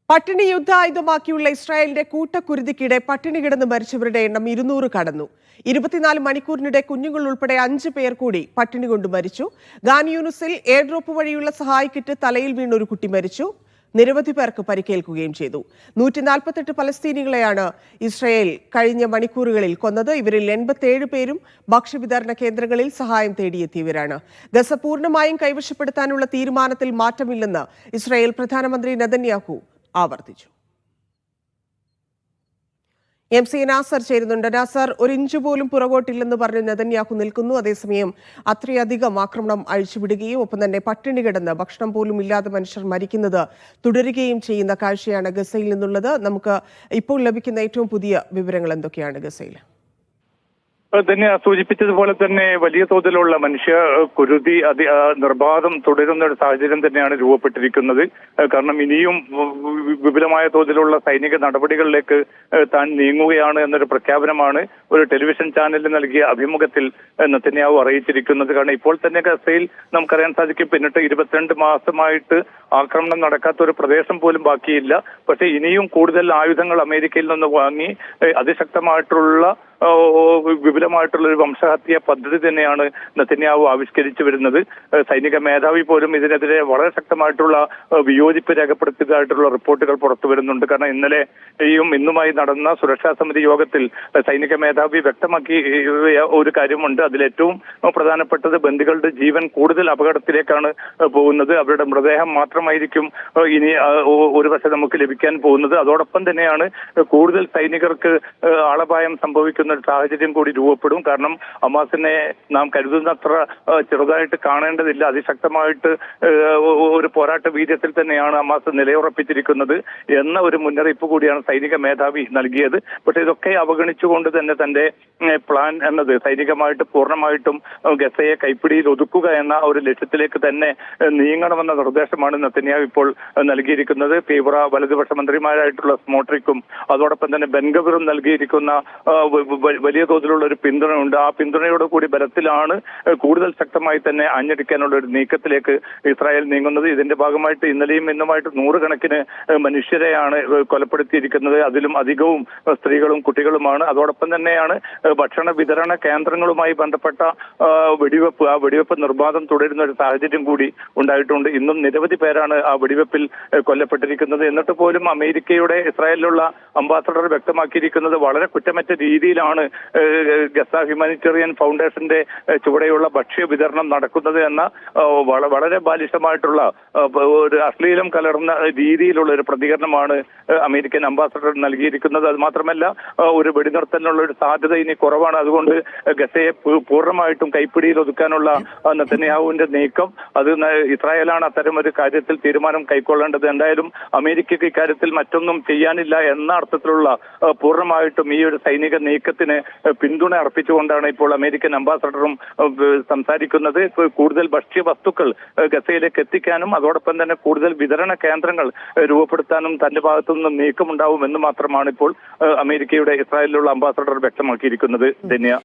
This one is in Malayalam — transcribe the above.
പട്ടിണി യുദ്ധായുധമാക്കിയുള്ള ഇസ്രായേലിന്റെ കൂട്ടക്കുരുതിക്കിടെ പട്ടിണി കിടന്ന് മരിച്ചവരുടെ എണ്ണം 200 കടന്നു. 24 മണിക്കൂറിനിടെ കുഞ്ഞുങ്ങൾ ഉൾപ്പെടെ 5 പേർ കൂടി പട്ടിണി കൊണ്ട് മരിച്ചു. ഖാൻ യൂനിസിൽ എയർ ഡ്രോപ്പ് വഴിയുള്ള സഹായ കിറ്റ് തലയിൽ വീണ് ഒരു കുട്ടി മരിച്ചു. നിരവധി പേർക്ക് പരിക്കേൽക്കുകയും ചെയ്തു. 148 പലസ്തീനികളെയാണ് ഇസ്രായേൽ കഴിഞ്ഞ മണിക്കൂറുകളിൽ കൊന്നത്. ഇവരിൽ 87 പേരും ഭക്ഷ്യവിതരണ കേന്ദ്രങ്ങളിൽ സഹായം തേടിയെത്തിയവരാണ്. ഗസ പൂർണ്ണമായും കൈവശപ്പെടുത്താനുള്ള തീരുമാനത്തിൽ മാറ്റമില്ലെന്ന് ഇസ്രായേൽ പ്രധാനമന്ത്രി നെതന്യാഹു ആവർത്തിച്ചു. MC നാസർ ചേരുന്നുണ്ട്. നാസർ, ഒരു ഇഞ്ച് പോലും പുറകോട്ടില്ലെന്ന് പറഞ്ഞ് നെതന്യാഹു നിൽക്കുന്നു. അതേസമയം അത്രയധികം ആക്രമണം അഴിച്ചുവിടുകയും ഒപ്പം തന്നെ പട്ടിണി കിടന്ന് ഭക്ഷണം പോലും ഇല്ലാതെ മനുഷ്യർ മരിക്കുന്നത് തുടരുകയും ചെയ്യുന്ന കാഴ്ചയാണ് ഗസയിൽ നിന്നുള്ളത്. നമുക്ക് ഇപ്പോൾ ലഭിക്കുന്ന ഏറ്റവും പുതിയ വിവരങ്ങൾ എന്തൊക്കെയാണ് ഗസയിൽ? തന്നെ സൂചിപ്പിച്ചതുപോലെ തന്നെ വലിയ തോതിലുള്ള മനുഷ്യ കുരുതി നിർബാധം തുടരുന്ന ഒരു സാഹചര്യം തന്നെയാണ് രൂപപ്പെട്ടിരിക്കുന്നത്. കാരണം ഇനിയും വിപുലമായ തോതിലുള്ള സൈനിക നടപടികളിലേക്ക് താൻ നീങ്ങുകയാണ് എന്നൊരു പ്രഖ്യാപനമാണ് ഒരു ടെലിവിഷൻ ചാനലിന് നൽകിയ അഭിമുഖത്തിൽ നെതന്യാഹു അറിയിച്ചിരിക്കുന്നത്. കാരണം ഇപ്പോൾ തന്നെ ഗസയിൽ നമുക്കറിയാൻ സാധിക്കും, പിന്നിട്ട് 22 മാസമായിട്ട് ആക്രമണം നടക്കാത്ത ഒരു പ്രദേശം പോലും ബാക്കിയില്ല. പക്ഷേ ഇനിയും കൂടുതൽ ആയുധങ്ങൾ അമേരിക്കയിൽ നിന്ന് വാങ്ങി അതിശക്തമായിട്ടുള്ള വിപുലമായിട്ടുള്ള ഒരു വംശഹത്യ പദ്ധതി തന്നെയാണ് നെതന്യാഹു ആവിഷ്കരിച്ചു വരുന്നത്. സൈനിക മേധാവി പോലും ഇതിനെതിരെ വളരെ ശക്തമായിട്ടുള്ള വിയോജിപ്പ് രേഖപ്പെടുത്തിയതായിട്ടുള്ള റിപ്പോർട്ടുകൾ പുറത്തു വരുന്നുണ്ട്. കാരണം ഇന്നലെയും ഇന്നുമായി നടന്ന സുരക്ഷാ സമിതി യോഗത്തിൽ സൈനിക മേധാവി വ്യക്തമാക്കി ഒരു കാര്യമുണ്ട്. അതിലേറ്റവും പ്രധാനപ്പെട്ടത് ബന്ദികളുടെ ജീവൻ കൂടുതൽ അപകടത്തിലേക്കാണ് പോകുന്നത്. അവരുടെ മൃതദേഹം മാത്രമായിരിക്കും ഇനി ഒരു വശം നമുക്ക് ലഭിക്കാൻ പോകുന്നത്. അതോടൊപ്പം തന്നെയാണ് കൂടുതൽ സൈനികർക്ക് ആളപായം സംഭവിക്കുന്ന ഒരു സാഹചര്യം കൂടി രൂപപ്പെടും. കാരണം ഹമാസിനെ നാം കരുതുന്നത്ര ചെറുതായിട്ട് കാണേണ്ടതില്ല. അതിശക്തമായിട്ട് ഒരു പോരാട്ട വീര്യത്തിൽ തന്നെയാണ് ഹമാസ് നിലയുറപ്പിച്ചിരിക്കുന്നത് എന്ന ഒരു മുന്നറിയിപ്പ് കൂടിയാണ് സൈനിക മേധാവി നൽകിയത്. പക്ഷേ ഇതൊക്കെ അവഗണിച്ചുകൊണ്ട് തന്നെ തന്റെ പ്ലാൻ എന്നത് സൈനികമായിട്ട് പൂർണ്ണമായിട്ടും ഗസയെ കൈപ്പിടിയിൽ ഒതുക്കുക എന്ന ഒരു ലക്ഷ്യത്തിലേക്ക് തന്നെ നീങ്ങണമെന്ന നിർദ്ദേശമാണ് നെതന്യാഹു ഇപ്പോൾ നൽകിയിരിക്കുന്നത്. തീവ്ര വലതുപക്ഷ മന്ത്രിമാരായിട്ടുള്ള സ്മോട്രിക്കും അതോടൊപ്പം തന്നെ ബെൻഗവിറും നൽകിയിരിക്കുന്ന വലിയ തോതിലുള്ള ഒരു പിന്തുണയുണ്ട്. ആ പിന്തുണയോട് കൂടി ബലത്തിലാണ് കൂടുതൽ ശക്തമായി തന്നെ അഞ്ഞടിക്കാനുള്ള ഒരു നീക്കത്തിലേക്ക് ഇസ്രായേൽ നീങ്ങുന്നത്. ഇതിന്റെ ഭാഗമായിട്ട് ഇന്നലെയും ഇന്നുമായിട്ട് 100 കണക്കിന് മനുഷ്യരെയാണ് കൊലപ്പെടുത്തിയിരിക്കുന്നത്. അതിലും അധികവും സ്ത്രീകളും കുട്ടികളുമാണ്. അതോടൊപ്പം തന്നെയാണ് ഭക്ഷണ വിതരണ കേന്ദ്രങ്ങളുമായി ബന്ധപ്പെട്ട വെടിവെപ്പ്, ആ വെടിവെപ്പ് നിർബാധം തുടരുന്ന ഒരു സാഹചര്യം കൂടി ഉണ്ടായിട്ടുണ്ട്. ഇന്നും നിരവധി പേരാണ് ആ വെടിവെപ്പിൽ കൊല്ലപ്പെട്ടിരിക്കുന്നത്. എന്നിട്ട് പോലും അമേരിക്കയുടെ ഇസ്രായേലിലുള്ള അംബാസഡർ വ്യക്തമാക്കിയിരിക്കുന്നത് വളരെ കുറ്റമറ്റ രീതിയിലാണ് ഗസ ഹ്യൂമാനിറ്റേറിയൻ ഫൗണ്ടേഷന്റെ ചുവടെയുള്ള ഭക്ഷ്യ വിതരണം നടക്കുന്നത് എന്ന വളരെ ബാലിശമായിട്ടുള്ള ഒരു അശ്ലീലം കലർന്ന രീതിയിലുള്ള ഒരു പ്രതികരണമാണ് അമേരിക്കൻ അംബാസഡർ നൽകിയിരിക്കുന്നത്. അത് മാത്രമല്ല, ഒരു വെടിനിർത്തലിനുള്ള ഒരു സാധ്യത ഇനി കുറവാണ്. അതുകൊണ്ട് ഗസയെ പൂർണ്ണമായിട്ടും കൈപ്പിടിയിൽ ഒതുക്കാനുള്ള നെതന്യാഹുവിന്റെ നീക്കം അത് ഇസ്രായേലാണ് അത്തരം ഒരു കാര്യത്തിൽ തീരുമാനം കൈക്കൊള്ളേണ്ടത്. എന്തായാലും അമേരിക്കയ്ക്ക് ഇക്കാര്യത്തിൽ മറ്റൊന്നും ചെയ്യാനില്ല എന്ന അർത്ഥത്തിലുള്ള പൂർണ്ണമായിട്ടും ഈ ഒരു സൈനിക നീക്കത്തിന് പിന്തുണ അർപ്പിച്ചുകൊണ്ടാണ് ഇപ്പോൾ അമേരിക്കൻ അംബാസഡറും സംസാരിക്കുന്നത്. കൂടുതൽ ഭക്ഷ്യ വസ്തുക്കൾ ഗസയിലേക്ക് എത്തിക്കാനും അതോടൊപ്പം തന്നെ കൂടുതൽ വിതരണ കേന്ദ്രങ്ങൾ രൂപപ്പെടുത്താനും തന്റെ ഭാഗത്തു നിന്നും നീക്കമുണ്ടാവുമെന്ന് മാത്രമാണ് ഇപ്പോൾ അമേരിക്കയുടെ ഇസ്രായേലിലുള്ള അംബാസഡർ വ്യക്തമാക്കിയിരിക്കുന്നത്. ധന്യ.